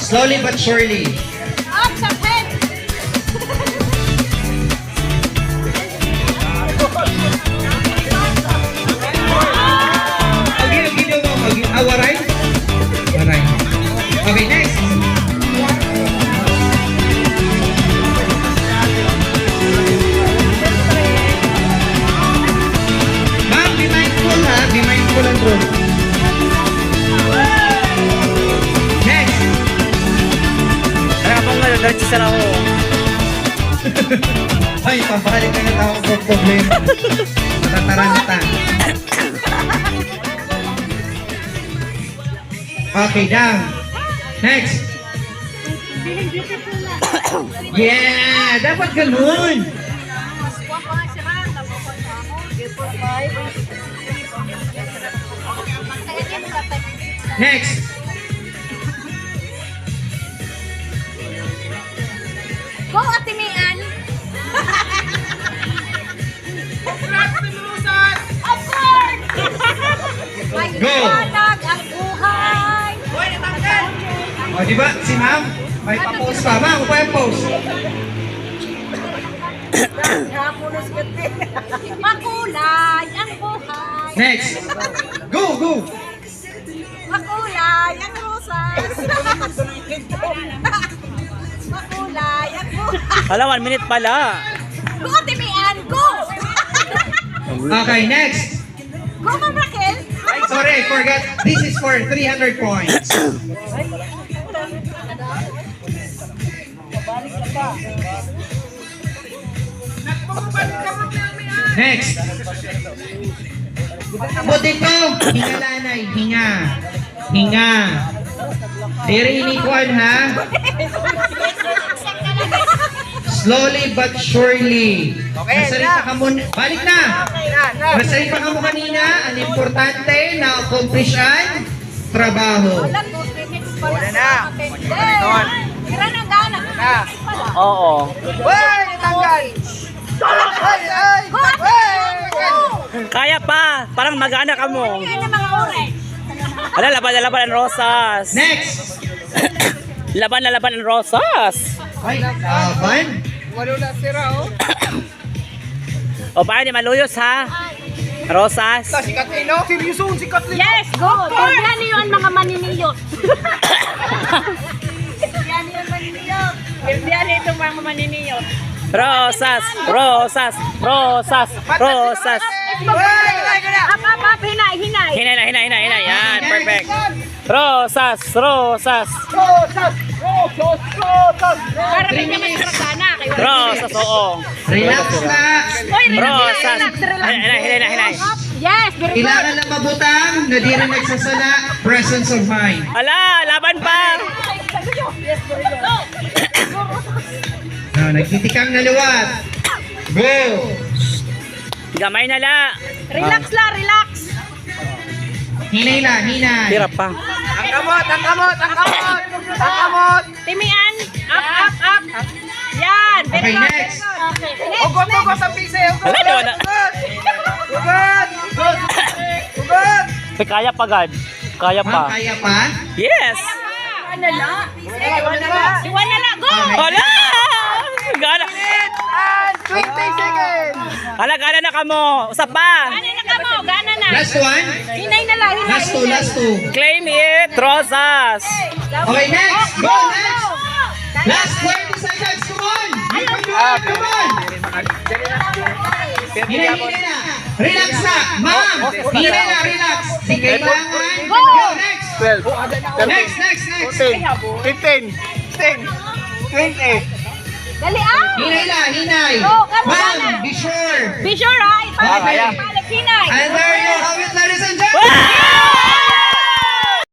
Slowly but surely. Up sa head. Waray? Waray. Okay, next. Ma'am, be mindful ha. Be mindful ang room. Next. Kaya ako nga, diretso sa ako. Ay, papalik ka na tao sa problema. Matataranta. Okay, down. Next. Yeah, dapat ganun. Next. Go, Ate Mian. Of course. May Go. liwanag ang buhay. O, di ba? Si ma'am, may pa-post pa. Ma'am, pa yung post. Makulay ang buhay. Next. Go, go. Makulay ang rosas. Makulay ang buhay. Hala, 1 minute pala. Go, Ate Mian. Go. Okay, next. Go, Ma'am Raquel. Sorry, forget. This is for 300 points. Next. Buti ko. Hinga lanay. Hinga. Hinga. Irinikuan ha. Slowly but surely. Masarita ka muna. Balik na. Masarita ka mo kanina. Ang importante na accomplish ang trabaho. Wala, 2 minutes pa lang. Tira na gana. Oo. Go, Ate Mian. Go. Kaya pa. Parang mag-anak ka mo. Yan ang mga oras. Hala, laban na laban ang rosas. Next. Laban na laban ang rosas. Ay, laban. O paano di maluyos ha? Rosas. Yes, go. Yan yun ang mga maniniyot. Yan yun maniniyot. Yan itong mga maniniyot. Rosas. Rosas. Rosas. Rosas. Up, hinay. Hinay na, hinay na, hinay. Yan, perfect. Rosas. Rosas. Para rin naman sa sana. Rosas, oo. Relax na. Rosas. Hinay, hinay na, hinay. Yes, very good. Kailangan lang mabutang na di rin nagsasala. Presence of mind. Ala, laban pa. Nagtitikang na luwat. Go. Gamay na la. Relax la, relax. Hinay lang, hinay. Hirap pa. Timian, up. Yan, very Okay, good. next. Okay, next. Ala, di na. Kaya pa, God. Kaya Ma'am, pa. kaya pa? Yes. Iwan na lang, go. Ala! Gana. Ala, gana na ka mo. Usap pa. Gana na ka mo, gana na. Last one? Hinay na lang, hinay. Last two, last two. Claim it, Rosas. Okay, next. Go, next. Last 20 seconds, come on. You can do it, come on. Hinay na. Relax na. Ma'am, hinay na, relax. Di kailangan. Go. Go, next. 12, Next, next, next. 14, 15, 10, 20. Dali, ah. Hinay na, hinay. Go, come on. Ma'am, be sure. Be sure, ha? Okay. Ipalik, hinay. And there you have it,